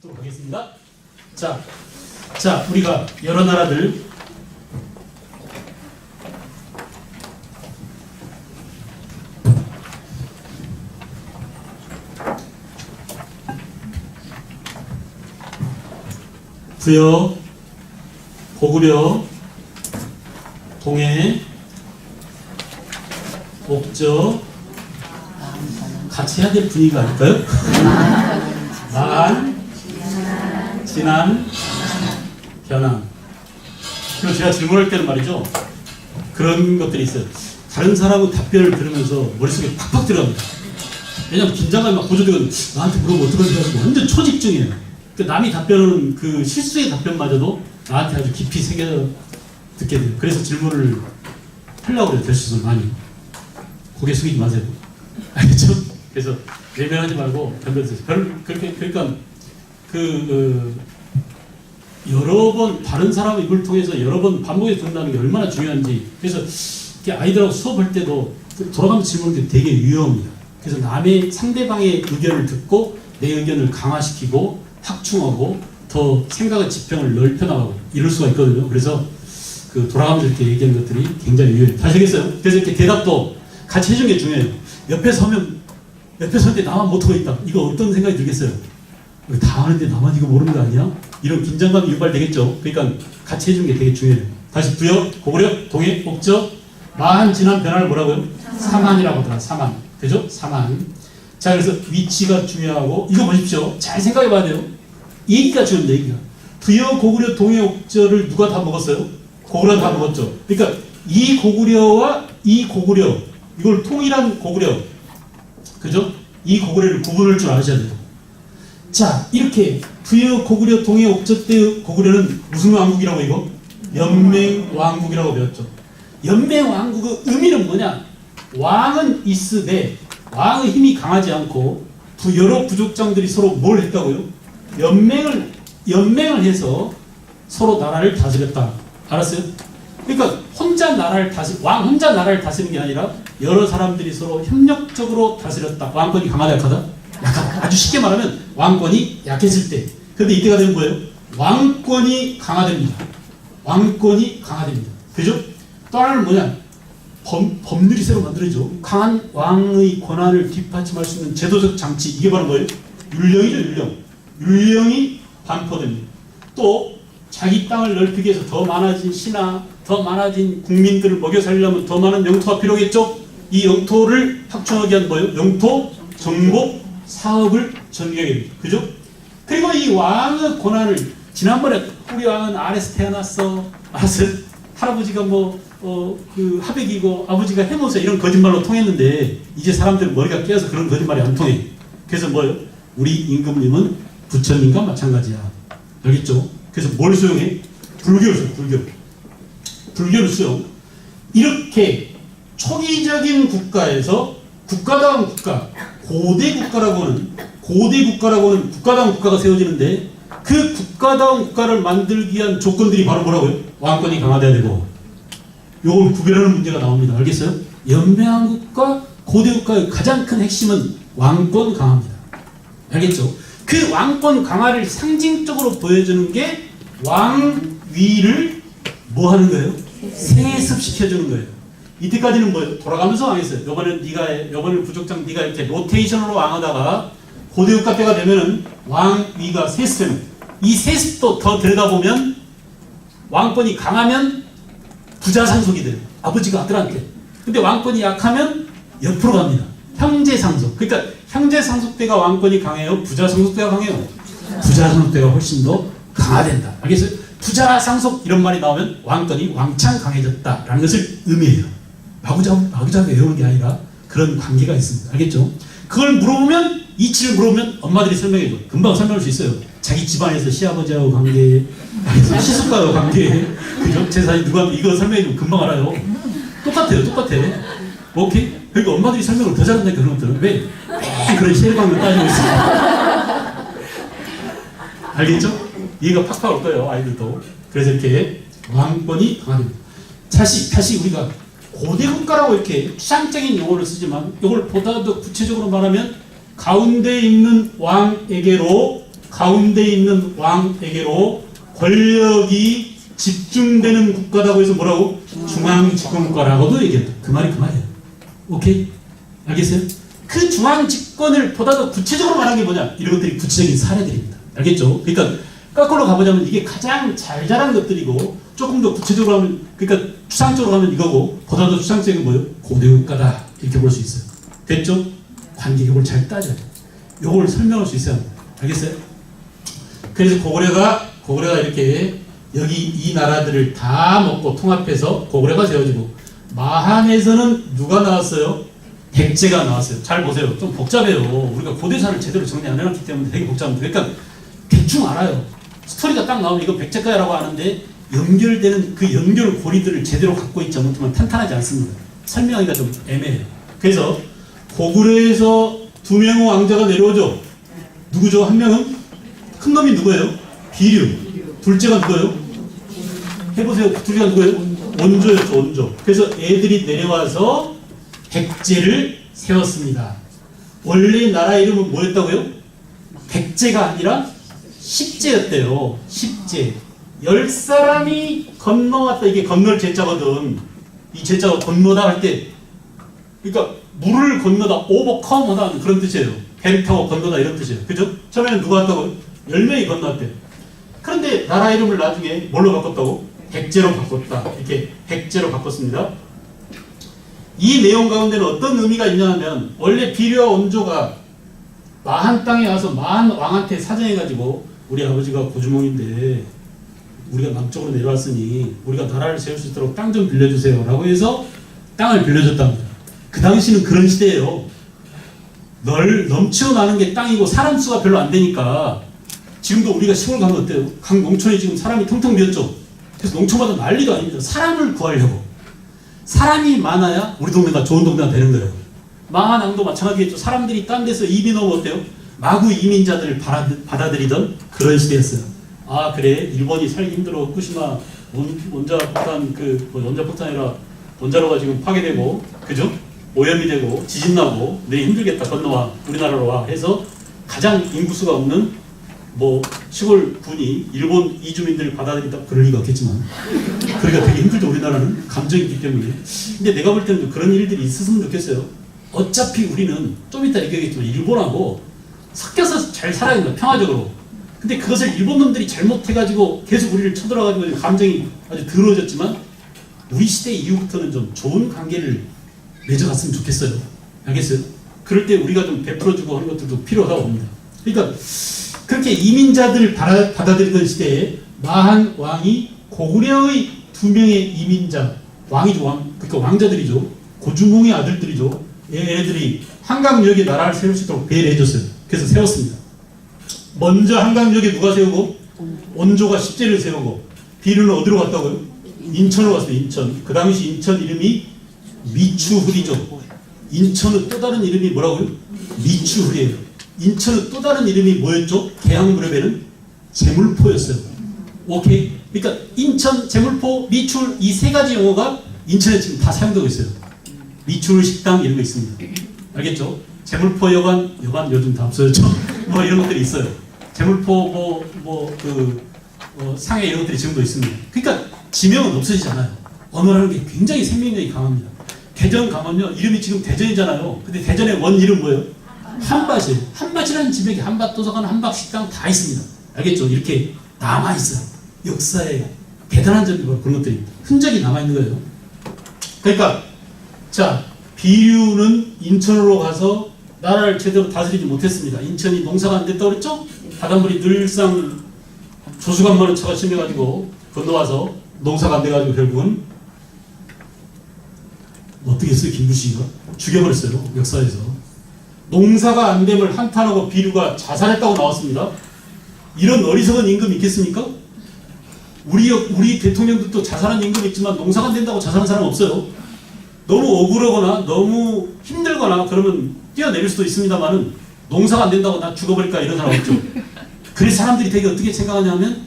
하도록 하겠습니다. 자, 우리가 여러 나라들 부여, 고구려, 동해, 옥저 같이 해야 될 분위기가 아닐까요? 만, 진안, 변함. 그리고 제가 질문할 때는 말이죠, 그런 것들이 있어요. 다른 사람의 답변을 들으면서 머릿속에 팍팍 들어갑니다. 왜냐면 긴장감이 막 고조되거든요. 나한테 물어보면 어떡하지 하고 완전 초집중이에요. 남이 답변하는 그 실수의 답변마저도 나한테 아주 깊이 새겨 듣게 돼요. 그래서 질문을 하려고 그래요. 될 수 있으면 많이. 고개 숙이지 마세요. 알겠죠? 그래서 외면하지 말고 변별하세요. 그러니까 여러 번 다른 사람의 입을 통해서 여러 번 반복해서 듣는다는 게 얼마나 중요한지. 그래서 아이들하고 수업할 때도 돌아가면서 질문할 때 되게 유용합니다. 그래서 남의 상대방의 의견을 듣고 내 의견을 강화시키고 확충하고 더 생각의 지평을 넓혀나가고 이럴 수가 있거든요. 그래서 돌아가면서 이렇게 얘기하는 것들이 굉장히 유효해요. 다시 하겠어요? 그래서 이렇게 대답도 같이 해주는 게 중요해요. 옆에 설 때 나만 못하고 있다. 이거 어떤 생각이 들겠어요? 다 하는데 나만 이거 모르는 거 아니야? 이런 긴장감이 유발되겠죠. 그러니까 같이 해주는 게 되게 중요해요. 다시 부여, 고구려, 동해, 옥저, 만, 진안, 변화를 뭐라고요? 사만이라고 하더라. 사만. 그죠? 사만. 자, 그래서 위치가 중요하고, 이거 보십시오. 잘 생각해 봐야 돼요. 얘기가 중요합니다. 얘기가. 부여, 고구려, 동해, 옥저를 누가 다 먹었어요? 고구려는 다 먹었죠. 그러니까 이 고구려와 이 고구려, 이걸 통일한 고구려, 그죠? 이 고구려를 구분할 줄 아셔야 돼요. 자, 이렇게 부여, 고구려, 동해, 옥저 때의 고구려는 무슨 왕국이라고 이거? 연맹왕국이라고 배웠죠. 연맹왕국의 의미는 뭐냐? 왕은 있으되 왕의 힘이 강하지 않고 여러 부족장들이 서로 뭘 했다고요? 연맹을 해서 서로 나라를 다스렸다. 알았어요? 그러니까 왕 혼자 나라를 다스리는 게 아니라 여러 사람들이 서로 협력적으로 다스렸다. 왕권이 강하다 약하다? 약하다. 아주 쉽게 말하면 왕권이 약해질 때. 근데 이때가 되면 뭐예요? 왕권이 강화됩니다. 왕권이 강화됩니다. 그죠? 또 하나는 뭐냐? 법률이 새로 만들어져. 강한 왕의 권한을 뒷받침할 수 있는 제도적 장치. 이게 바로 뭐예요? 율령이죠, 율령. 율령이 반포됩니다. 또 자기 땅을 넓히기 위해서 더 많아진 신하, 더 많아진 국민들을 먹여 살리려면 더 많은 영토가 필요하겠죠? 이 영토를 확충하기 위한 뭐예요? 영토 정복 사업을 전개하게 됩니다. 그죠? 그리고 이 왕의 권한을 지난번에 우리 왕은 아래서 태어났어. 알았어요? 할아버지가 하백이고 아버지가 해모서 이런 거짓말로 통했는데 이제 사람들 머리가 깨어서 그런 거짓말이 안 통해. 그래서 뭐예요? 우리 임금님은 부처님과 마찬가지야. 알겠죠? 그래서 뭘 수용해? 불교를 수용. 불교를 수용. 이렇게 초기적인 국가에서 국가다운 국가, 고대 국가라고 하는 국가다운 국가가 세워지는데 그 국가다운 국가를 만들기 위한 조건들이 바로 뭐라고요? 왕권이 강화돼야 되고, 요걸 구별하는 문제가 나옵니다. 알겠어요? 연맹왕국과 고대 국가의 가장 큰 핵심은 왕권 강화입니다. 알겠죠? 그 왕권 강화를 상징적으로 보여주는 게 왕위를 뭐 하는 거예요? 세습시켜주는 거예요. 이때까지는 뭐예요? 돌아가면서 왕했어요. 요번에는 부족장 네가 이렇게 로테이션으로 왕하다가 고대 국가 때가 되면은 왕위가 세습됩니다. 이 세습도 더 들여다보면 왕권이 강하면 부자상속이 돼요. 아버지가 아들한테. 근데 왕권이 약하면 옆으로 갑니다. 형제상속. 그러니까 형제상속대가 왕권이 강해요? 부자상속대가 강해요? 부자상속대가 훨씬 더 강화된다. 알겠어요? 부자상속 이런 말이 나오면 왕권이 왕창 강해졌다라는 것을 의미해요. 마구잡이 외우는 게 아니라 그런 관계가 있습니다. 알겠죠? 그걸 물어보면, 이치를 물어보면 엄마들이 설명해줘. 금방 설명할 수 있어요. 자기 집안에서 시아버지하고 관계, 시숙과하고 관계, 그죠? 제 사실 누가 이거 설명해주면 금방 알아요. 똑같아. 오케이? 그러니까 엄마들이 설명을 더 잘한다니까 그런 것들은. 왜? 그런 실방을 따지고 있어요. 알겠죠? 이해가 팍팍 올 거예요, 아이들도. 그래서 이렇게 왕권이 강화됩니다. 다시 우리가 고대 국가라고 이렇게 추상적인 용어를 쓰지만 이걸 보다 더 구체적으로 말하면 가운데 있는 왕에게로 가운데 있는 왕에게로 권력이 집중되는 국가라고 해서 뭐라고? 중앙집권국가라고도 얘기했다. 그 말이 그 말이에요. 오케이? 알겠어요? 그 중앙집권을 보다 더 구체적으로 말한 게 뭐냐? 이런 것들이 구체적인 사례들입니다. 알겠죠? 그러니까 거꾸로 가보자면 이게 가장 잘 자란 것들이고 조금 더 구체적으로 하면, 그러니까 추상적으로 하면 이거고 보다 더 추상적인 뭐예요? 고대국가다. 이렇게 볼 수 있어요. 됐죠? 관계격을 잘 따져야 돼요. 요걸 설명할 수 있어야 합니다. 알겠어요? 그래서 고구려가 이렇게 여기 이 나라들을 다 먹고 통합해서 고구려가 세워지고, 마한에서는 누가 나왔어요? 백제가 나왔어요. 잘 보세요. 좀 복잡해요. 우리가 고대사를 제대로 정리 안 해놨기 때문에 되게 복잡합니다. 그러니까 대충 알아요. 스토리가 딱 나오면 이거 백제가라고 하는데 연결되는 그 연결 고리들을 제대로 갖고 있지 못하면 탄탄하지 않습니다. 설명하기가 좀 애매해요. 그래서 고구려에서 두 명의 왕자가 내려오죠. 누구죠? 한 명은 큰 놈이 누구예요? 비류. 둘째가 누구예요? 해보세요. 둘째가 누구예요? 원조였죠. 원조. 그래서 애들이 내려와서 백제를 세웠습니다. 원래 나라 이름은 뭐였다고요? 백제가 아니라 십제였대요. 십제. 10사람이 건너왔다. 이게 건널 제자거든. 이 제자가 건너다 할 때, 그러니까 물을 건너다, 오버컴하다 그런 뜻이에요. 배를 타고 건너다 이런 뜻이에요. 그죠? 처음에는 누가 왔다고요? 10명이 건너왔대요. 그런데 나라 이름을 나중에 뭘로 바꿨다고? 백제로 바꿨다. 이렇게 백제로 바꿨습니다. 이 내용 가운데는 어떤 의미가 있냐 하면, 원래 비류와 원조가 마한 땅에 와서 마한 왕한테 사정해가지고, 우리 아버지가 고주몽인데 우리가 남쪽으로 내려왔으니 우리가 나라를 세울 수 있도록 땅 좀 빌려주세요 라고 해서 땅을 빌려줬답니다. 그 당시는 그런 시대예요. 넘치고 나는 게 땅이고 사람 수가 별로 안 되니까, 지금도 우리가 시골 가면 어때요? 각 농촌에 지금 사람이 텅텅 비었죠. 그래서 농촌마다 난리도 아닙니다. 사람을 구하려고. 사람이 많아야 우리 동네가 좋은 동네가 되는 거예요. 마한왕도 마찬가지겠죠. 사람들이 딴 데서 이민 오면 어때요? 마구 이민자들을 받아들이던 그런 시대였어요. 아 그래, 일본이 살기 힘들어. 후쿠시마 원자폭탄, 원자폭탄이라 원자로가 지금 파괴되고, 그죠? 오염이 되고 지진 나고 내 힘들겠다, 건너와 우리나라로 와 해서 가장 인구수가 없는 시골 군이 일본 이주민들을 받아들인다, 그럴 리가 없겠지만, 그러니까 되게 힘들죠. 우리나라는 감정이 있기 때문에. 근데 내가 볼 때는 그런 일들이 있었으면 좋겠어요. 어차피 우리는 좀 이따 얘기하겠지만 일본하고 섞여서 잘 살아야 된다, 평화적으로. 근데 그것을 일본 놈들이 잘못해가지고 계속 우리를 쳐들어가지고 감정이 아주 더러워졌지만, 우리 시대 이후부터는 좀 좋은 관계를 맺어갔으면 좋겠어요. 알겠어요? 그럴 때 우리가 좀 베풀어주고 하는 것들도 필요하다고 봅니다. 그러니까 그렇게 이민자들을 받아들이던 시대에 마한 왕이 고구려의 2명의 이민자, 왕이죠, 그러니까 왕자들이죠. 고주몽의 아들들이죠. 얘네들이 한강역에 나라를 세울 수 있도록 배를 해줬어요. 그래서 세웠습니다. 먼저 한강역에 누가 세우고? 원조가 십제를 세우고, 비류는 어디로 갔다고요? 인천으로 갔어요. 인천. 그 당시 인천 이름이 미추훌이죠. 인천은 또 다른 이름이 뭐라고요? 미추훌이에요. 인천은 또 다른 이름이 뭐였죠? 개항무렵에는 제물포였어요. 오케이? 그러니까 인천, 제물포, 미추홀, 이 세 가지 용어가 인천에 지금 다 사용되고 있어요. 미추홀 식당 이런 거 있습니다. 알겠죠? 제물포 여관 요즘 다 없어졌죠? 이런 것들이 있어요. 제물포 상해 이런 것들이 지금도 있습니다. 그러니까 지명은 없어지잖아요. 언어라는 게 굉장히 생명력이 강합니다. 대전 가면요, 이름이 지금 대전이잖아요. 근데 대전의 원 이름 뭐예요? 한밭이에요. 한밭이라는 지명이 한밭도서관, 한밭식당 다 있습니다. 알겠죠? 이렇게 남아있어요. 역사에 대단한 점이 바로 그런 것들입니다. 흔적이 남아있는 거예요. 그러니까 자, 비류는 인천으로 가서 나라를 제대로 다스리지 못했습니다. 인천이 농사가 안 됐다고 그랬죠? 바닷물이 늘상 조수간만한 차가 심해가지고 건너와서 농사가 안 돼가지고 결국은 어떻게 했어요? 김부시가 죽여버렸어요. 역사에서. 농사가 안 됨을 한탄하고 비류가 자살했다고 나왔습니다. 이런 어리석은 임금 있겠습니까? 우리 대통령들도 자살한 임금 있지만 농사가 안 된다고 자살한 사람 없어요. 너무 억울하거나 너무 힘들거나 그러면 뛰어내릴 수도 있습니다만은, 농사가 안 된다고 나 죽어버릴까 이런 사람 없죠. 그래서 사람들이 되게 어떻게 생각하냐면,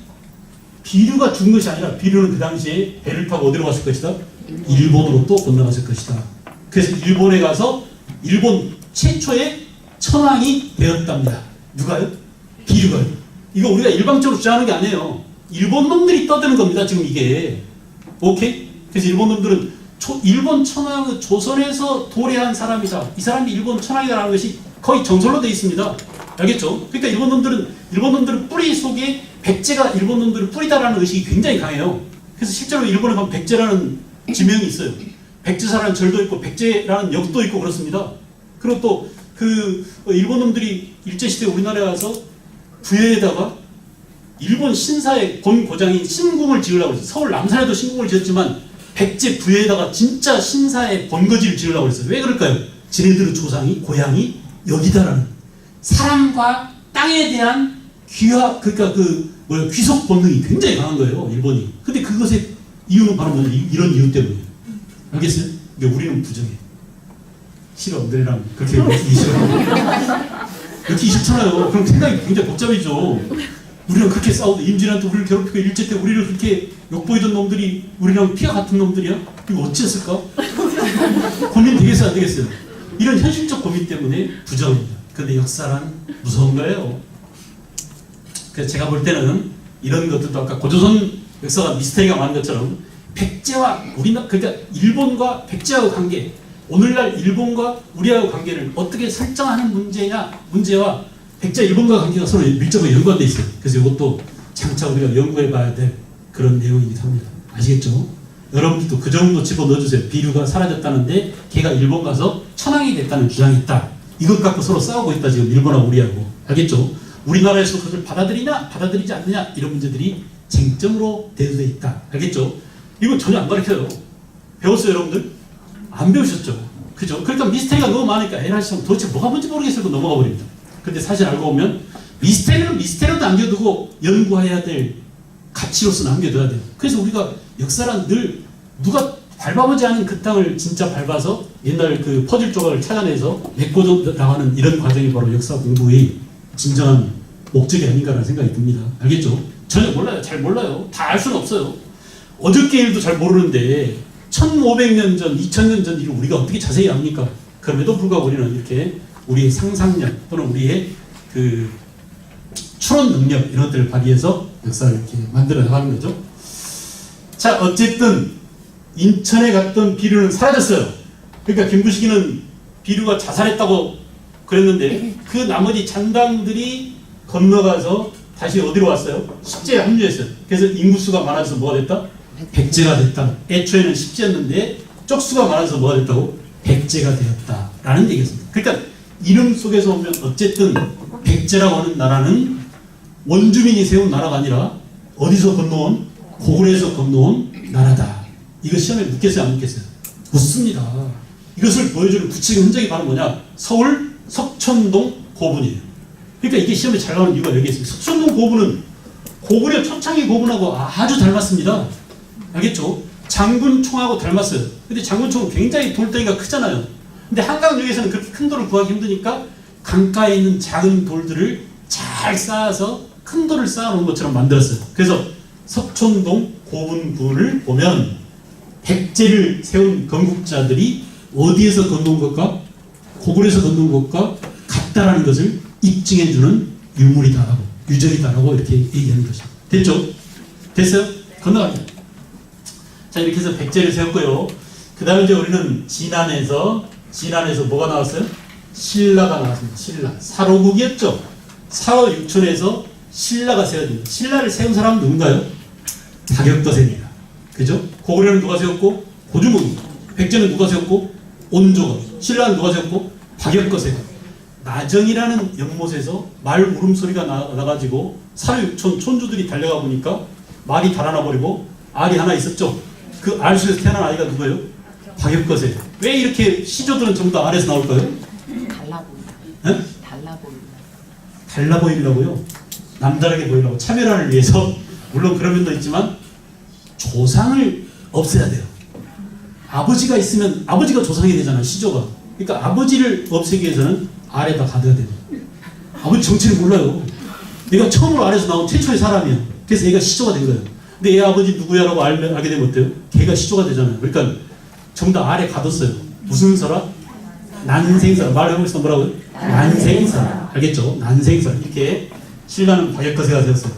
비류가 죽은 것이 아니라 비류는 그 당시에 배를 타고 어디로 갔을 것이다? 일본으로 또 건너갔을 것이다. 그래서 일본에 가서 일본 최초의 천황이 되었답니다. 누가요? 비류가요. 이거 우리가 일방적으로 주장하는 게 아니에요. 일본 놈들이 떠드는 겁니다. 지금 이게. 오케이? 그래서 일본 놈들은 일본 천황 조선에서 도래한 사람이다. 이 사람이 일본 천황이라는 것이 거의 정설로 되어 있습니다. 알겠죠? 그러니까 일본 놈들은 뿌리 속에 백제가 일본 놈들을 뿌리다라는 의식이 굉장히 강해요. 그래서 실제로 일본에 가면 백제라는 지명이 있어요. 백제사라는 절도 있고 백제라는 역도 있고 그렇습니다. 그리고 또 일본 놈들이 일제시대 우리나라에 와서 부여에다가 일본 신사의 고장인 신궁을 지으려고 했어요. 서울 남산에도 신궁을 지었지만 백제 부여에다가 진짜 신사의 본거지를 지으려고 했어요. 왜 그럴까요? 지네들의 조상이 고향이 여기다라는 사람과 땅에 대한 귀속 본능이 굉장히 강한 거예요. 일본이. 근데 그것의 이유는 바로 뭐냐? 이런 이유 때문이에요. 알겠어요? 근데 우리는 부정해. 싫어. 너네랑 그렇게 이렇게 싫어. 이렇게 싫잖아요. 그럼 생각이 굉장히 복잡해져. 우리랑 그렇게 싸우고 임진왜란 때 우리를 괴롭히고 일제 때 우리를 그렇게 욕보이던 놈들이 우리랑 피가 같은 놈들이야? 이거 어찌했을까? 고민 되겠어요? 안 되겠어요? 이런 현실적 고민 때문에 부정입니다. 근데 역사란 무서운 거예요. 그래서 제가 볼 때는 이런 것들도 아까 고조선 역사가 미스테리가 많은 것처럼 백제와 그러니까 일본과 백제하고 관계, 오늘날 일본과 우리하고 관계를 어떻게 설정하는 문제와 백제 일본과 관계가 서로 밀접하게 연관되어 있어요. 그래서 이것도 장차 우리가 연구해 봐야 될 그런 내용이기도 합니다. 아시겠죠? 여러분들도 그 정도 집어넣어주세요. 비류가 사라졌다는데 걔가 일본 가서 천황이 됐다는 주장이 있다. 이것 갖고 서로 싸우고 있다. 지금 일본하고 우리하고. 알겠죠? 우리나라에서 그것을 받아들이냐 받아들이지 않느냐 이런 문제들이 쟁점으로 대두되어 있다. 알겠죠? 이건 전혀 안 가르쳐요. 배웠어요 여러분들? 안 배우셨죠? 그죠? 그러니까 미스테리가 너무 많으니까 에라시랑 도대체 뭐가 뭔지 모르겠어요. 넘어가 버립니다. 근데 사실 알고 보면 미스테리는 미스테리로 남겨두고 연구해야 될 가치로서 남겨둬야 돼요. 그래서 우리가 역사란 늘 누가 밟아보지 않은 그 땅을 진짜 밟아서 옛날 그 퍼즐 조각을 찾아내서 메꿔 나가는 이런 과정이 바로 역사 공부의 진정한 목적이 아닌가라는 생각이 듭니다. 알겠죠? 전혀 몰라요. 잘 몰라요. 다 알 수는 없어요. 어저께 일도 잘 모르는데 1500년 전, 2000년 전 일을 우리가 어떻게 자세히 압니까? 그럼에도 불구하고 우리는 이렇게 우리의 상상력 또는 우리의 그 추론 능력 이런 것들을 발휘해서 역사를 이렇게 만들어 나가는 거죠. 자, 어쨌든 인천에 갔던 비류는 사라졌어요. 그러니까 김부식이는 비류가 자살했다고 그랬는데 그 나머지 잔당들이 건너가서 다시 어디로 왔어요? 십제에 합류했어요. 그래서 인구수가 많아져서 뭐가 됐다? 백제가 됐다. 애초에는 십제였는데 쪽수가 많아서 뭐가 됐다고? 백제가 되었다. 라는 얘기였습니다. 그러니까 이름 속에서 보면 어쨌든 백제라고 하는 나라는 원주민이 세운 나라가 아니라 어디서 건너온? 고구려에서 건너온 나라다. 이거 시험에 묻겠어요? 안 묻겠어요? 묻습니다. 이것을 보여주는 구체적인 흔적이 바로 뭐냐? 서울 석촌동 고분이에요. 그러니까 이게 시험에 잘 나오는 이유가 여기 있습니다. 석촌동 고분은 고구려 초창기 고분하고 아주 닮았습니다. 알겠죠? 장군총하고 닮았어요. 근데 장군총은 굉장히 돌덩이가 크잖아요. 근데 한강역에서는 그렇게 큰 돌을 구하기 힘드니까 강가에 있는 작은 돌들을 잘 쌓아서 큰 돌을 쌓아놓은 것처럼 만들었어요. 그래서 석촌동 고분군을 보면 백제를 세운 건국자들이 어디에서 건너온 것과 고구려에서 건너온 것과 같다라는 것을 입증해주는 유물이다라고 유적이다라고 이렇게 얘기하는 것이죠. 됐죠? 됐어요? 건너갑니다. 자, 이렇게 해서 백제를 세웠고요. 그 다음에 이제 우리는 진안에서 뭐가 나왔어요? 신라가 나왔습니다. 신라. 사로국이었죠. 사로 육촌에서 신라가 세워집니다. 신라를 세운 사람은 누군가요? 박역거세입니다. 그죠? 고구려는 누가 세웠고? 고주몽이. 백제는 누가 세웠고? 온조가. 신라는 누가 세웠고? 박역거세. 나정이라는 연못에서 말 울음소리가 나가지고 사로 육촌 촌주들이 달려가 보니까 말이 달아나 버리고 알이 하나 있었죠. 그 알 속에서 태어난 아이가 누구예요? 박역거세. 왜 이렇게 시조들은 전부 다 알에서 나올까요? 달라 보인다. 네? 달라 보인다. 달라 보이려고요. 남다르게 보이려고 차별화를 위해서 물론 그런 면도 있지만 조상을 없애야 돼요. 아버지가 있으면 아버지가 조상이 되잖아요. 시조가. 그러니까 아버지를 없애기 위해서는 알에다 가둬야 돼요. 아버지 정체를 몰라요. 얘가 처음으로 알에서 나온 최초의 사람이야. 그래서 얘가 시조가 된 거예요. 근데 얘 아버지 누구야라고 알게 되면 어때요? 걔가 시조가 되잖아요. 그러니까 전부 다 알에 가뒀어요. 무슨 설화? 난생설화. 말해보시면 뭐라고요? 난생설화. 알겠죠? 난생설화. 이렇게 신라는 박역거세가 세웠어요.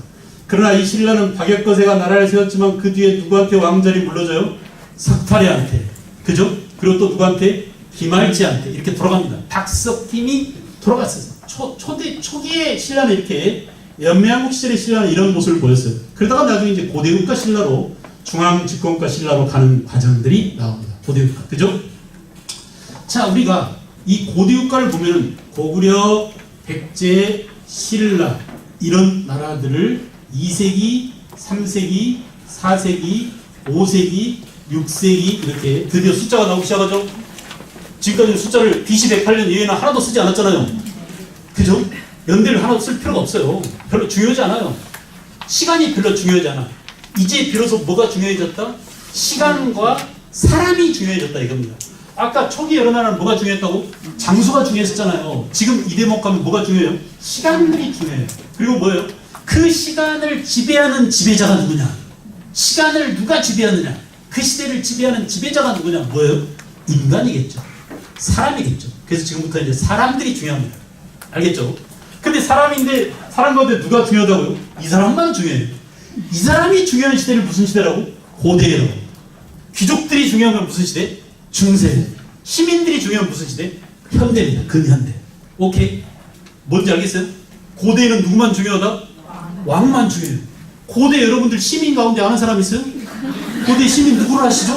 그러나 이 신라는 박역거세가 나라를 세웠지만 그 뒤에 누구한테 왕자리 물러줘요? 석탈이한테. 그죠? 그리고 또 누구한테? 김할지한테 이렇게 돌아갑니다. 박석팀이 돌아갔어요. 초기에 신라는 이렇게 연맹국 시절의 신라는 이런 모습을 보였어요. 그러다가 나중에 이제 고대국가 신라로 중앙집권국가 신라로 가는 과정들이 나옵니다. 고대국가. 그죠? 자, 우리가 이 고대국가를 보면은 고구려, 백제, 신라 이런 나라들을 2세기, 3세기, 4세기, 5세기, 6세기 이렇게 드디어 숫자가 나오기 시작하죠. 지금까지 숫자를 BC 108년 이외에는 하나도 쓰지 않았잖아요. 그죠? 연대를 하나도 쓸 필요가 없어요. 별로 중요하지 않아요. 시간이 별로 중요하지 않아. 이제 비로소 뭐가 중요해졌다? 시간과 사람이 중요해졌다 이겁니다. 아까 초기 여러 나라는 뭐가 중요했다고? 장소가 중요했었잖아요. 지금 이 대목 가면 뭐가 중요해요? 시간들이 중요해요. 그리고 뭐예요? 그 시간을 지배하는 지배자가 누구냐? 시간을 누가 지배하느냐? 그 시대를 지배하는 지배자가 누구냐? 뭐예요? 인간이겠죠. 사람이겠죠. 그래서 지금부터 이제 사람들이 중요합니다. 알겠죠? 근데 사람인데 사람 가운데 누가 중요하다고요? 이 사람만 중요해요. 이 사람이 중요한 시대를 무슨 시대라고? 고대라고. 귀족들이 중요한 건 무슨 시대? 중세. 시민들이 중요한 무슨 시대? 현대입니다. 근현대. 오케이? 뭔지 알겠어요? 고대에는 누구만 중요하다? 왕만 중요해요. 고대 여러분들 시민 가운데 아는 사람 있어요? 고대 시민 누구를 아시죠?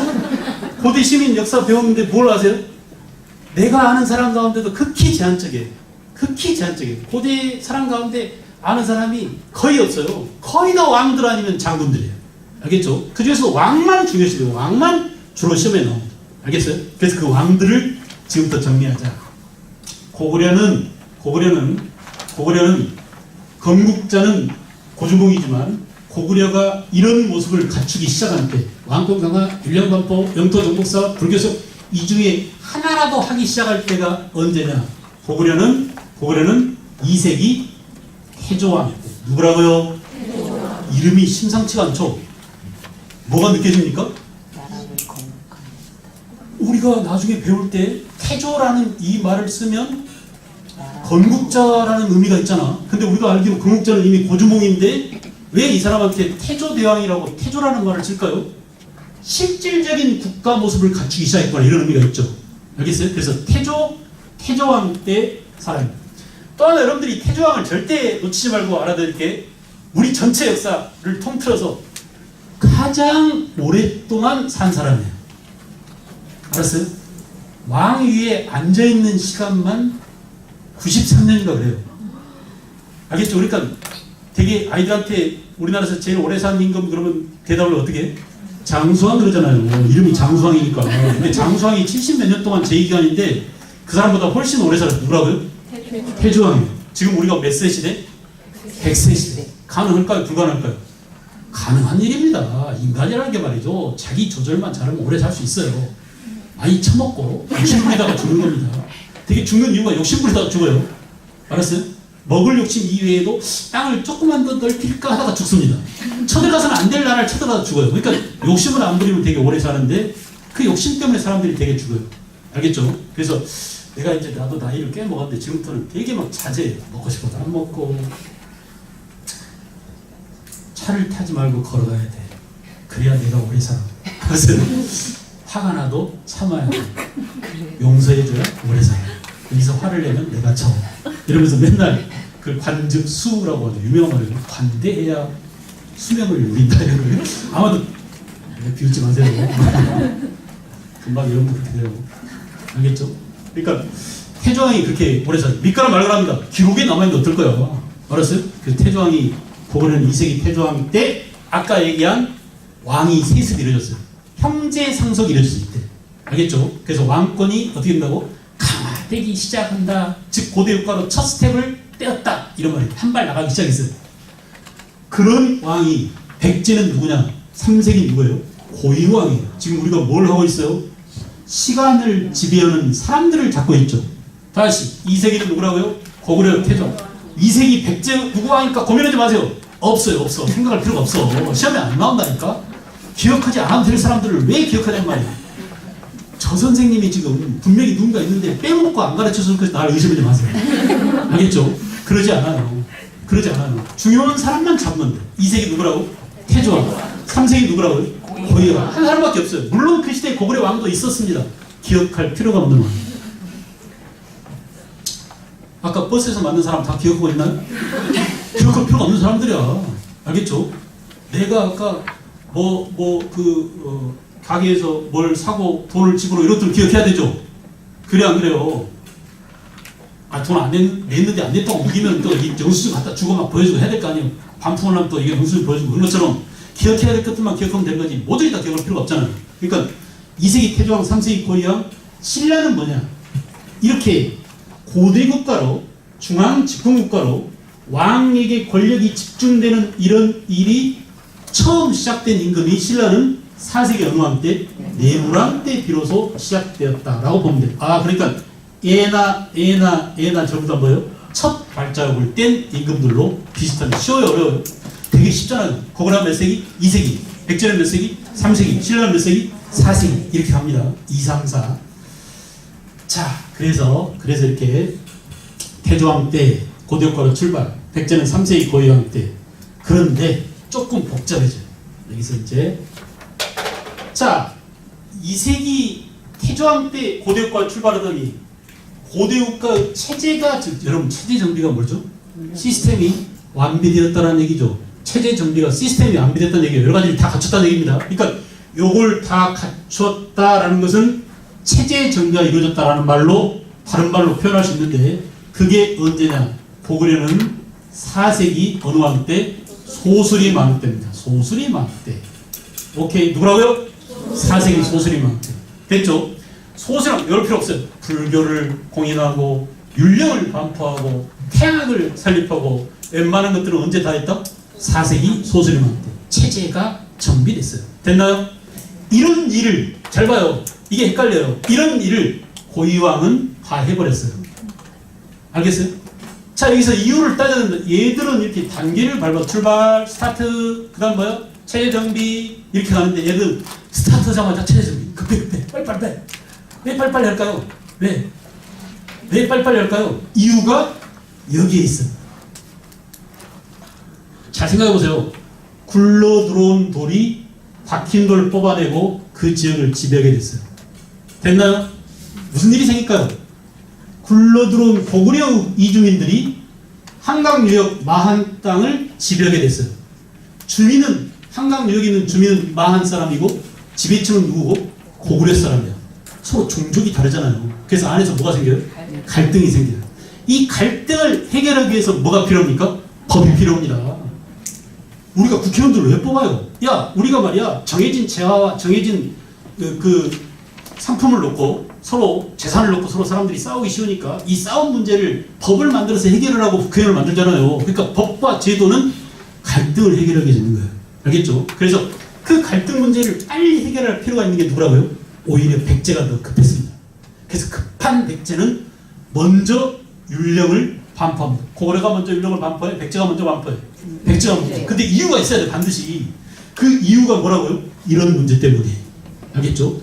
고대 시민 역사 배웠는데 뭘 아세요? 내가 아는 사람 가운데도 극히 제한적이에요. 극히 제한적이에요. 고대 사람 가운데 아는 사람이 거의 없어요. 거의 다 왕들 아니면 장군들이에요. 알겠죠? 그 중에서 왕만 중요시돼요. 왕만 주로 시험에 나옵니다. 알겠어요? 그래서 그 왕들을 지금부터 정리하자. 고구려는 건국자는 고주몽이지만 고구려가 이런 모습을 갖추기 시작한 때 왕권 강화, 율령반포, 영토 정복사, 불교섭 이 중에 하나라도 하기 시작할 때가 언제냐? 고구려는 2세기 태조왕. 누구라고요? 이름이 심상치가 않죠? 뭐가 느껴집니까? 우리가 나중에 배울 때 태조라는 이 말을 쓰면 건국자라는 의미가 있잖아. 근데 우리가 알기로 건국자는 이미 고주몽인데 왜 이 사람한테 태조대왕이라고 태조라는 말을 쓸까요? 실질적인 국가 모습을 갖추기 시작했구나 이런 의미가 있죠. 알겠어요? 그래서 태조왕 때 사람입니다. 또 하나 여러분들이 태조왕을 절대 놓치지 말고 알아둘 게 우리 전체 역사를 통틀어서 가장 오랫동안 산 사람이에요. 알았어요? 왕 위에 앉아있는 시간만 93년인가 그래요. 알겠죠? 그러니까 되게 아이들한테 우리나라에서 제일 오래 산 임금 그러면 대답을 어떻게 해? 장수왕 그러잖아요. 이름이 장수왕이니까. 근데 장수왕이 70몇 년 동안 제2기간인데 그 사람보다 훨씬 오래 살았어요. 누구라고요? 태조왕이에요. 지금 우리가 몇 세 시대? 100세 시대. 가능할까요? 불가능할까요? 가능한 일입니다. 인간이라는 게 말이죠. 자기 조절만 잘하면 오래 살 수 있어요. 많이 처먹고 욕심부리다가 죽는 겁니다. 되게 죽는 이유가 욕심부리다가 죽어요. 알았어요? 먹을 욕심 이외에도 땅을 조금만 더 넓힐까 하다가 죽습니다. 쳐들어가서는 안 될 나라를 쳐들어가서 죽어요. 그러니까 욕심을 안 부리면 되게 오래 사는데 그 욕심 때문에 사람들이 되게 죽어요. 알겠죠? 그래서 내가 이제 나도 나이를 꽤 먹었는데 지금부터는 되게 막 자제해요. 먹고 싶어도 안 먹고 차를 타지 말고 걸어가야 돼. 그래야 내가 오래 살아. 그래서 화가 나도 참아야 돼. 용서해줘야 오래 살아. 여기서 화를 내면 내가 져. 이러면서 맨날 그 관즉수라고 하죠. 유명한 말이에요. 관대해야 수명을 누린다. 이런 거예요. 아마도 비웃지 마세요. 금방 이런 거 그렇게 돼요. 알겠죠? 그러니까 태조왕이 그렇게 오래 살아요. 믿거나 말거나 합니다. 기록에 남아있는데 어떨 거야. 알았어요? 그래서 태조왕이 고구려는 2세기 태조왕 때 아까 얘기한 왕이 세습이 이루어졌어요. 형제 상속이 이루어졌을 때. 알겠죠? 그래서 왕권이 어떻게 된다고? 강화되기 시작한다. 즉 고대 국가로 첫 스텝을 떼었다. 이런 말이에요. 한 발 나가기 시작했어요. 그런 왕이 백제는 누구냐? 3세기 누구예요? 고유왕이에요. 지금 우리가 뭘 하고 있어요? 시간을 지배하는 사람들을 잡고 있죠. 다시 2세기는 누구라고요? 고구려 태조. 2세기 백제 누구 왕일까? 고민하지 마세요. 없어요. 생각할 필요가 없어. 시험에 안 나온다니까. 기억하지 않아도 될 사람들을 왜 기억하냐는 말이에요. 저 선생님이 지금 분명히 누군가 있는데 빼먹고 안 가르쳐서 그래서 나를 의심하지 마세요. 알겠죠? 그러지 않아요. 그러지 않아요. 중요한 사람만 잡으면 돼. 2세기 누구라고? 태조왕. 3세기 누구라고요? 고이왕. 한 사람밖에 없어요. 물론 그 시대에 고구려 왕도 있었습니다. 기억할 필요가 없는 왕. 아까 버스에서 만난 사람 다 기억하고 있나요? 기억할 필요가 없는 사람들이야. 알겠죠? 내가 아까 가게에서 뭘 사고 돈을 집으로 이것들 기억해야 되죠? 그래 안 그래요? 돈 안 냈는데 안 냈다고 우기면 또 이 영수증 갖다 주고 막 보여주고 해야 될 거 아니에요? 반품을 하면 또 이게 영수증 보여주고 그런 것처럼 기억해야 될 것들만 기억하면 되는 거지 모조리 다 기억할 필요가 없잖아요. 그러니까 2세기 태조왕, 3세기 고이왕, 신라는 뭐냐? 이렇게 고대 국가로 중앙 집권 국가로 왕에게 권력이 집중되는 이런 일이 처음 시작된 임금이 신라는 4세기 어느 왕 때? 내무랑 때 비로소 시작되었다라고 보면 돼요. 그러니까 예나 전부 다 뭐예요? 첫 발자국을 뗀 임금들로 비슷합니다. 쉬워요, 어려워요? 되게 쉽잖아요. 고구려 몇 세기? 2세기. 백제는 몇 세기? 3세기. 신라는 몇 세기? 4세기. 이렇게 갑니다. 2, 3, 4. 자, 그래서 이렇게 태조왕 때 고대국가로 출발. 백제는 3세기 고이왕 때. 그런데 조금 복잡해져요. 여기서 이제 자, 2세기 태조왕 때 고대국가로 출발하더니 고대국가 체제가 여러분 체제 정비가 뭐죠? 시스템이 완비되었다는 얘기죠. 체제 정비가 시스템이 완비됐다는 얘기예요. 여러 가지를 다 갖췄다는 얘기입니다. 그러니까 요걸 다 갖췄다라는 것은 체제 정비가 이루어졌다라는 말로 다른 말로 표현할 수 있는데 그게 언제냐? 고구려는 4세기 어느 왕 때? 소술이 많을 때입니다. 소술이 많을 때. 오케이. 누구라고요? 4세기 소술이 많을 때. 됐죠? 소술은 이럴 필요 없어요. 불교를 공인하고 율령을 반포하고 태학을 설립하고 웬만한 것들은 언제 다 했다? 4세기 소술이 많을 때. 체제가 정비됐어요. 됐나요? 이런 일을 잘 봐요. 이게 헷갈려요. 이런 일을 고이왕은 다 해버렸어요. 알겠어요? 자, 여기서 이유를 따져야 된다. 얘들은 이렇게 단계를 밟아 출발, 스타트, 그 다음 뭐야? 체제 정비 이렇게 가는데 얘들 스타트하자마자 체제 정비 급해 빨리빨리 왜 빨리빨리 할까요? 왜 빨리빨리 할까요? 이유가 여기에 있어요. 잘 생각해 보세요. 굴러 들어온 돌이 박힌 돌을 뽑아내고 그 지역을 지배하게 됐어요. 됐나요? 무슨 일이 생길까요? 굴러 들어온 고구려 이주민들이 한강 유역 마한 땅을 지배하게 됐어요. 주민은 한강 유역에 있는 주민은 마한 사람이고 지배층은 누구고? 고구려 사람이야. 서로 종족이 다르잖아요. 그래서 안에서 뭐가 생겨요? 갈등이 생겨요. 이 갈등을 해결하기 위해서 뭐가 필요합니까? 법이 필요합니다. 우리가 국회의원들을 왜 뽑아요? 야, 우리가 말이야 정해진 재화와 정해진 그 상품을 놓고 서로 재산을 놓고 서로 사람들이 싸우기 쉬우니까 이 싸움 문제를 법을 만들어서 해결을 하고 국회의원을 만들잖아요. 그러니까 법과 제도는 갈등을 해결하게 되는 거예요. 알겠죠? 그래서 그 갈등 문제를 빨리 해결할 필요가 있는 게 누구라고요? 오히려 백제가 더 급했습니다. 그래서 급한 백제는 먼저 율령을 반포합니다. 고구려가 먼저 율령을 반포해? 백제가 먼저 반포해? 백제가 먼저. 근데 이유가 있어야 돼, 반드시. 그 이유가 뭐라고요? 이런 문제 때문에. 알겠죠?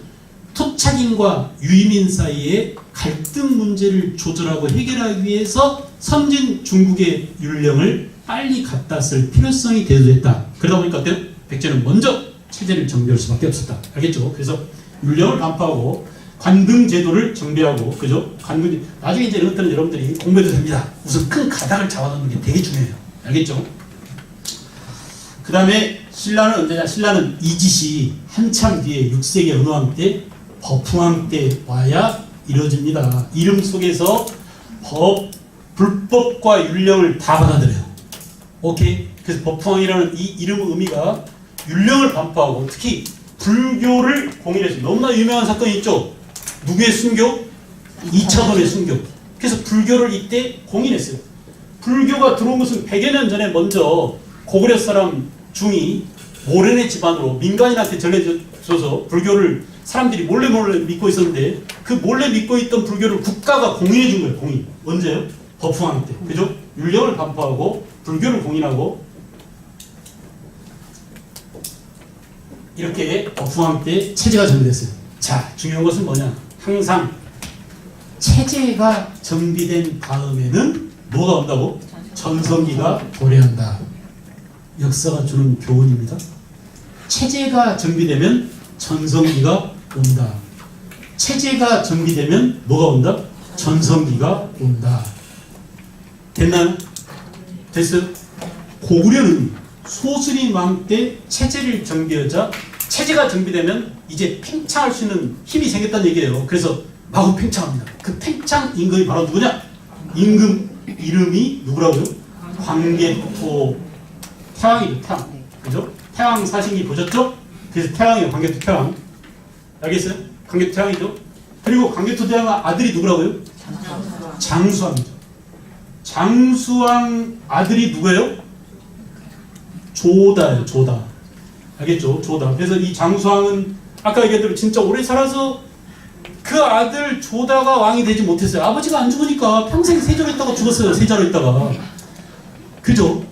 토착인과 유이민 사이의 갈등 문제를 조절하고 해결하기 위해서 선진 중국의 율령을 빨리 갖다 쓸 필요성이 대두했다. 그러다 보니까 어때요? 백제는 먼저 체제를 정비할 수밖에 없었다. 알겠죠? 그래서 율령을 반포하고 관등 제도를 정비하고, 그죠? 관등, 나중에 이제 이런 것들은 여러분들이 공부해도 됩니다. 우선 큰 가닥을 잡아놓는 게 되게 중요해요. 알겠죠? 그 다음에 신라는 언제냐? 신라는 이 짓이 한참 뒤에 6세기 어느 왕 때? 법흥왕 때 와야 이루어집니다. 이름 속에서 불법과 율령을 다 받아들여요. 오케이? 그래서 법흥왕이라는 이 이름의 의미가 율령을 반포하고 특히 불교를 공인해서 너무나 유명한 사건이 있죠. 누구의 순교? 이차돈의 순교. 그래서 불교를 이때 공인했어요. 불교가 들어온 것은 100여 년 전에 먼저 고구려 사람 중이 모래내 집안으로 민간인한테 전해져서 불교를 사람들이 몰래 믿고 있었는데 그 몰래 믿고 있던 불교를 국가가 공인해 준 거예요. 공인. 언제요? 법흥왕 때. 그죠? 율령을 반포하고 불교를 공인하고 이렇게 법흥왕 때 체제가 정비됐어요. 자, 중요한 것은 뭐냐? 항상 체제가 정비된 다음에는 뭐가 온다고? 전성기가 도래한다. 역사가 주는 교훈입니다. 체제가 정비되면 전성기가 온다. 체제가 정비되면 뭐가 온다? 전성기가 온다. 됐나요? 됐어요? 고구려는 소수리망 때 체제를 정비하자 체제가 정비되면 이제 팽창할 수 있는 힘이 생겼다는 얘기예요. 그래서 마구 팽창합니다. 그 팽창 임금이 바로 누구냐? 임금 이름이 누구라고요? 광개토 태왕이죠. 태왕. 그죠? 태왕 사신기 보셨죠? 그래서 태왕이에요. 광개토 태왕. 알겠어요? 광개토 태왕이죠. 그리고 광개토 태왕 아들이 누구라고요? 장수왕이죠. 장수왕 아들이 누구예요? 조다예요. 조다. 알겠죠? 조다. 그래서 이 장수왕은 아까 얘기한 대로 진짜 오래 살아서 그 아들 조다가 왕이 되지 못했어요. 아버지가 안 죽으니까 평생 세자로 있다가 죽었어요. 세자로 있다가. 그죠?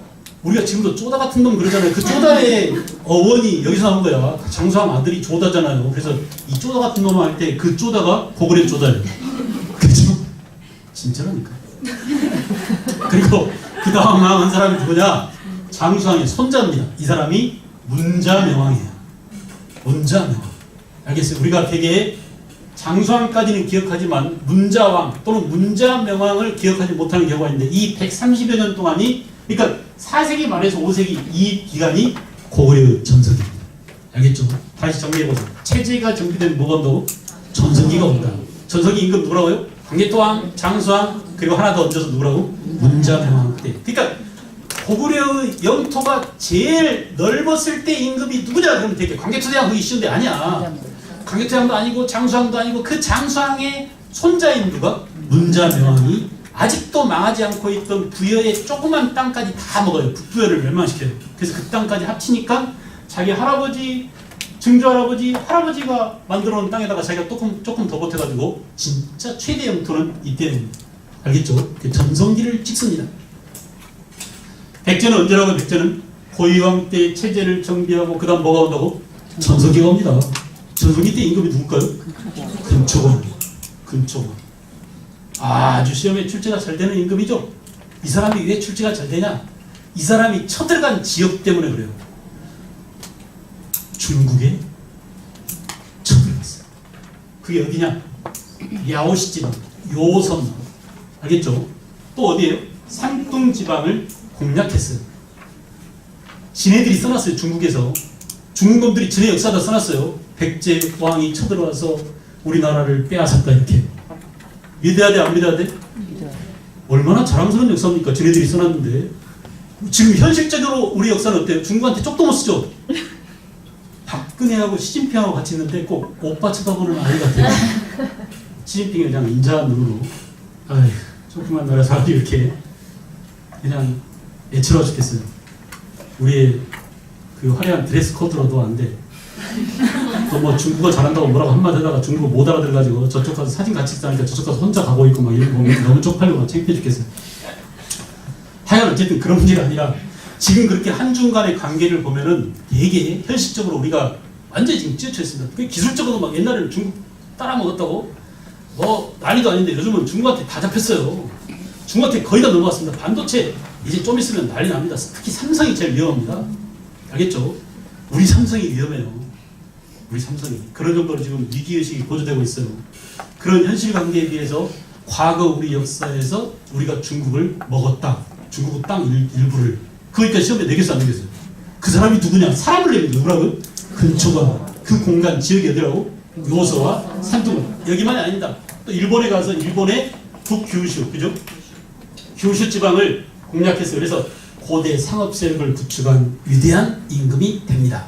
우리가 지금도 쪼다 같은 놈 그러잖아요. 그 쪼다의 어원이 여기서 나온 거야. 장수왕 아들이 조다잖아요. 그래서 이 쪼다 같은 놈 할 때 그 쪼다가 고구려 쪼다예요. 그죠? 진짜라니까. 그리고 그 다음 왕한 사람이 누구냐? 장수왕의 손자입니다. 이 사람이 문자명왕이에요. 문자명왕. 알겠어요? 우리가 되게 장수왕까지는 기억하지만 문자왕 또는 문자명왕을 기억하지 못하는 경우가 있는데 이 130여 년 동안이 그러니까 4세기 말에서 5세기 이 기간이 고구려 전성기입니다. 알겠죠? 다시 정리해보세요. 체제가 정비되면 뭐가 온다고? 전성기가 온다. 전성기 임금 누구라고요? 광개토왕, 장수왕 그리고 하나 더 얹어서 누구라고? 문자명왕 때. 그러니까 고구려의 영토가 제일 넓었을 때 임금이 누구냐 그러면 되게 광개토대왕 그게 쉬운데 아니야. 광개토대왕도 아니고 장수왕도 아니고 그 장수왕의 손자인 누가? 문자명왕이 아직도 망하지 않고 있던 부여의 조그만 땅까지 다 먹어요. 북부여를 멸망시켜요. 그래서 그 땅까지 합치니까 자기 할아버지, 증조할아버지, 할아버지가 만들어 놓은 땅에다가 자기가 조금 더 보태가지고 진짜 최대 영토는 이때입니다. 알겠죠? 그 전성기를 찍습니다. 백제는 언제라고? 백제는 고위왕 때 체제를 정비하고 그 다음 뭐가 온다고? 전성기가 옵니다. 전성기 때 임금이 누굴까요? 근초공. 근초공. 아주 시험에 출제가 잘 되는 임금이죠. 이 사람이 왜 출제가 잘 되냐? 이 사람이 쳐들어간 지역 때문에 그래요. 중국에 쳐들어갔어요. 그게 어디냐? 야오시지방, 요섬. 알겠죠? 또 어디예요? 산둥 지방을 공략했어요. 지네들이 써놨어요. 중국에서. 중국 놈들이 지네 역사다 써놨어요. 백제 왕이 쳐들어와서 우리나라를 빼앗았다 이렇게. 믿어야 돼? 안 믿어야 돼? 얼마나 자랑스러운 역사입니까? 지네들이 써놨는데. 지금 현실적으로 우리 역사는 어때요? 중국한테 쪽도 못 쓰죠? 박근혜하고 시진핑하고 같이 있는데 꼭 오빠 쳐다보는 아이 같아요. 시진핑이 그냥 인자한 눈으로 아휴 조그만 나라 사람이 이렇게 그냥 애처로워 죽겠어요. 우리의 그 화려한 드레스 코드로도 안 돼. 또 뭐 중국어 잘한다고 뭐라고 한마디 하다가 중국어 못 알아들어가지고 저쪽 가서 사진 같이 찍자니까 저쪽 가서 혼자 가고 있고 막 이런 거 보면 너무 쪽팔리고 창피해 죽겠어요. 하여간 어쨌든 그런 문제가 아니라 지금 그렇게 한중 간의 관계를 보면은 되게 현실적으로 우리가 완전히 지금 찌우쳐 있습니다. 그 기술적으로 막 옛날에는 중국 따라먹었다고 뭐 난리도 아닌데 요즘은 중국한테 다 잡혔어요. 중국한테 거의 다 넘어갔습니다. 반도체 이제 좀 있으면 난리 납니다. 특히 삼성이 제일 위험합니다. 알겠죠? 우리 삼성이 위험해요. 우리 삼성이. 그런 정도로 지금 위기의식이 고조되고 있어요. 그런 현실관계에 비해서 과거 우리 역사에서 우리가 중국을 먹었다. 중국 땅 일부를. 그러니까 시험에 내겠어 안 내겠어요? 그 사람이 누구냐? 사람을 내면 누구라고요? 근초가. 그 공간 지역이 어디라고? 요소와 산둥. 여기만이 아닙니다. 또 일본에 가서 일본의 북규슈. 그죠? 규슈 지방을 공략했어요. 그래서 고대 상업 세력을 구축한 위대한 임금이 됩니다.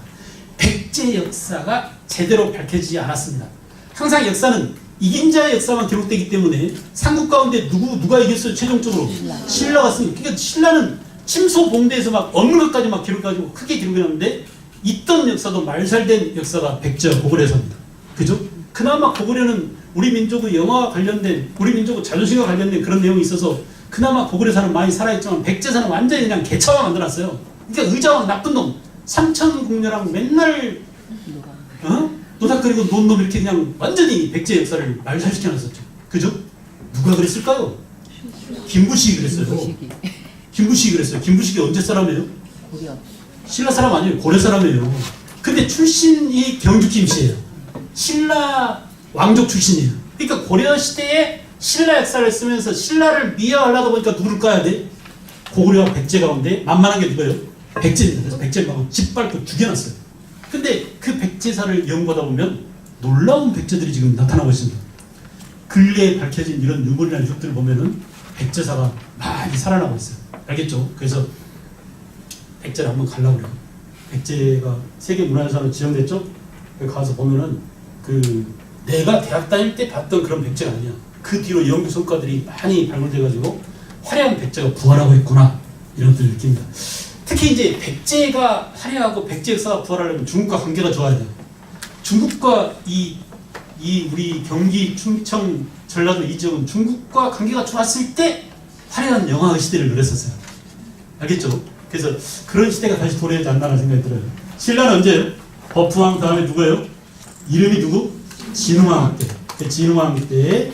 백제 역사가 제대로 밝혀지지 않았습니다. 항상 역사는 이긴 자의 역사만 기록되기 때문에 삼국 가운데 누가 이겼어요? 최종적으로 신라가 승리. 그러니까 신라는 침소봉대에서 막 없는 것까지 막 기록해가지고 크게 기록해놨는데 있던 역사도 말살된 역사가 백제와 고구려에서입니다. 그죠? 그나마 고구려는 우리 민족의 영화와 관련된 우리 민족의 자존심과 관련된 그런 내용이 있어서 그나마 고구려사는 많이 살아있지만 백제사는 완전히 그냥 개차왕 만들어놨어요. 그러니까 의자왕 나쁜 놈 삼천궁녀랑 맨날 노닥거리고 논 놈 이렇게 그냥 완전히 백제 역사를 말살시켜놨었죠. 그죠? 누가 그랬을까요? 김부식이 그랬어요. 김부식이 그랬어요. 김부식이 언제 사람이에요? 고려. 신라 사람 아니에요. 고려 사람이에요. 근데 출신이 경주 김씨예요. 신라 왕족 출신이에요. 그러니까 고려 시대에 신라 역사를 쓰면서 신라를 미화하려다 보니까 누구를 까야 돼? 고구려와 백제 가운데 만만한 게 누구예요? 백제입니다. 그래서 백제를 막 짓밟고 죽여놨어요. 근데 그 백제사를 연구하다 보면 놀라운 백제들이 지금 나타나고 있습니다. 근래에 밝혀진 이런 유물이나 유적들을 보면은 백제사가 많이 살아나고 있어요. 알겠죠? 그래서 백제를 한번 가려고 그래요. 백제가 세계문화유산으로 지정됐죠? 거기 가서 보면은 내가 대학 다닐 때 봤던 그런 백제가 아니야. 그 뒤로 연구 성과들이 많이 발굴돼가지고 화려한 백제가 부활하고 있구나 이런 것들을 느낍니다. 특히 이제 백제가 화려하고 백제 역사가 부활하려면 중국과 관계가 좋아야 돼요. 중국과 이 우리 경기, 충청, 전라도 이 지역은 중국과 관계가 좋았을 때 화려한 영화의 시대를 누렸었어요. 알겠죠? 그래서 그런 시대가 다시 돌아오지 않나라는 생각이 들어요. 신라는 언제예요? 버프왕 다음에 누구예요? 이름이 누구? 진흥왕 때. 그 진흥왕 때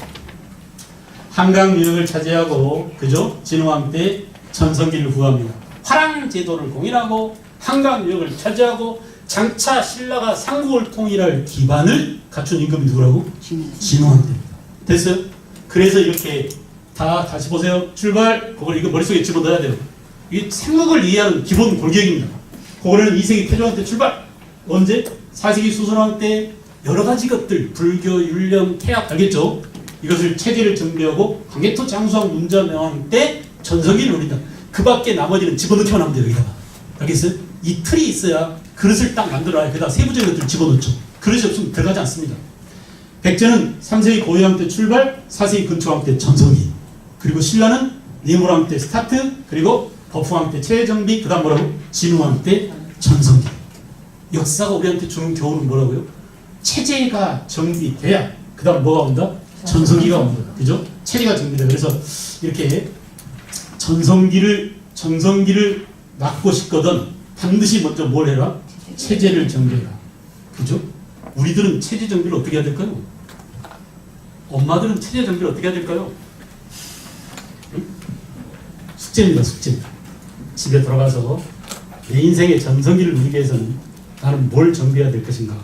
한강 유역을 차지하고 그죠? 진흥왕 때 전성기를 구합니다. 화랑 제도를 공인하고 한강 유역을 차지하고 장차 신라가 삼국을 통일할 기반을 갖춘 임금이 누구라고? 진흥왕 때입니다. 됐어요? 그래서 이렇게 다시 보세요. 출발. 그걸 이거 머릿속에 집어넣어야 돼요. 이게 삼국을 이해하는 기본 골격입니다. 그거는 2세기 태조왕 때 출발. 언제? 4세기 수선왕 때 여러 가지 것들 불교, 율령, 태학 알겠죠? 이것을 체제를 정비하고 광개토 장수왕 문자명왕 때 전성기를 누린다. 그 밖에 나머지는 집어넣기만 하면 돼요. 여기다가. 알겠어요? 이 틀이 있어야 그릇을 딱 만들어야 그다음 세부적인 것들을 집어넣죠. 그릇이 없으면 들어가지 않습니다. 백제는 3세기 고유왕 때 출발, 4세기 근초왕 때 전성기. 그리고 신라는 니모왕 때 스타트, 그리고 버프왕 때 체제정비, 그 다음 뭐라고? 진흥왕 때 전성기. 역사가 우리한테 주는 교훈은 뭐라고요? 체제가 정비돼야 그 다음 뭐가 온다? 전성기가 온다. 그죠? 체제가 정비돼. 그래서 이렇게 전성기를 낳고 싶거든 반드시 먼저 뭘 해라? 체제를 정비해라. 그죠? 우리들은 체제 정비를 어떻게 해야 될까요? 엄마들은 체제 정비를 어떻게 해야 될까요? 응? 숙제입니다. 숙제입니다. 집에 돌아가서 내 인생의 전성기를 누리기 위해서는 나는 뭘 정비해야 될 것인가?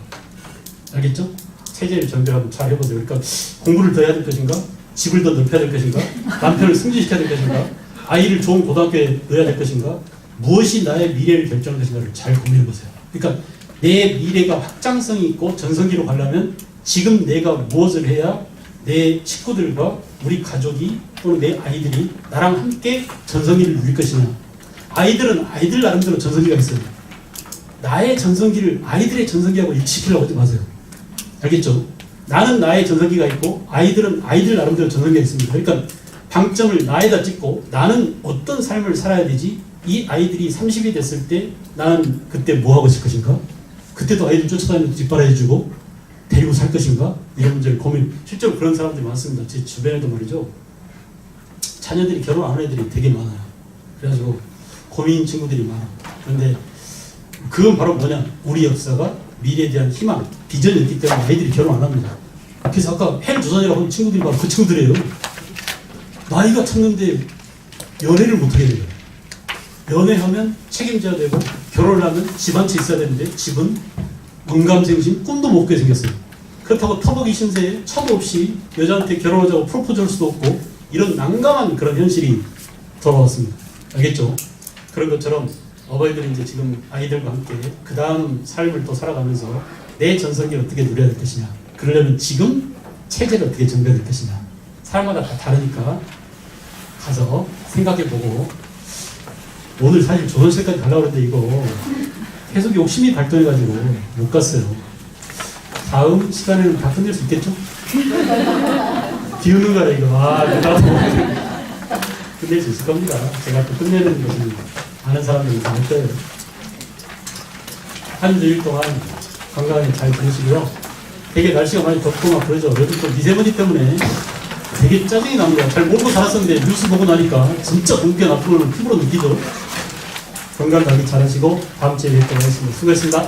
알겠죠? 체제를 정비하고 잘 해보세요. 그러니까 공부를 더 해야 될 것인가? 집을 더 넓혀야 될 것인가? 남편을 승진시켜야 될 것인가? 아이를 좋은 고등학교에 넣어야 될 것인가? 무엇이 나의 미래를 결정할 것인가를 잘 고민해보세요. 그러니까 내 미래가 확장성이 있고 전성기로 가려면 지금 내가 무엇을 해야 내 친구들과 우리 가족이 또는 내 아이들이 나랑 함께 전성기를 누릴 것이냐. 아이들은 아이들 나름대로 전성기가 있어요. 나의 전성기를 아이들의 전성기하고 일치시키려고 하지 마세요. 알겠죠? 나는 나의 전성기가 있고 아이들은 아이들 나름대로 전성기가 있습니다. 그러니까 방점을 나에다 찍고 나는 어떤 삶을 살아야 되지? 이 아이들이 30이 됐을 때 나는 그때 뭐 하고 있을 것인가? 그때도 아이들 쫓아다니면서 뒷바라지주고 데리고 살 것인가? 이런 문제를 고민. 실제로 그런 사람들이 많습니다. 제 주변에도 말이죠. 자녀들이 결혼 안 한 애들이 되게 많아요. 그래가지고 고민인 친구들이 많아. 그런데 그건 바로 뭐냐? 우리 역사가 미래에 대한 희망, 비전이 있기 때문에 아이들이 결혼 안 합니다. 그래서 아까 헬조선이라고 하는 친구들이 바로 그 친구들이에요. 나이가 찼는데 연애를 못하게 돼요. 연애하면 책임져야 되고 결혼을 하면 집 한 채 있어야 되는데 집은 언감생심 꿈도 못 꾸게 생겼어요. 그렇다고 터벅이 신세에 첩 없이 여자한테 결혼하자고 프로포즈할 수도 없고 이런 난감한 그런 현실이 돌아왔습니다. 알겠죠? 그런 것처럼 어버이들이 이제 지금 아이들과 함께 그 다음 삶을 또 살아가면서 내 전성기를 어떻게 누려야 될 것이냐. 그러려면 지금 체제를 어떻게 정비해야 될 것이냐. 사람마다 다 다르니까 가서 생각해보고 오늘 사실 조선시대까지 가려고 했는데 이거 계속 욕심이 발동해가지고 못 갔어요. 다음 시간에는 다 끝낼 수 있겠죠? 비우는 거라 이거. 내가 끝낼 수 있을 겁니다. 제가 또 끝내는 것은 아는 사람들이 다 할 거예요. 한 주일 동안 건강하게 잘 지내시고요. 되게 날씨가 많이 덥고 막 그러죠. 요즘 또 미세먼지 때문에 되게 짜증이 납니다. 잘 모르고 살았었는데 뉴스 보고 나니까 진짜 공기가 나쁜 걸 피부로 느끼죠. 건강 관리 잘하시고 다음 주에 뵙도록 하겠습니다. 수고했습니다.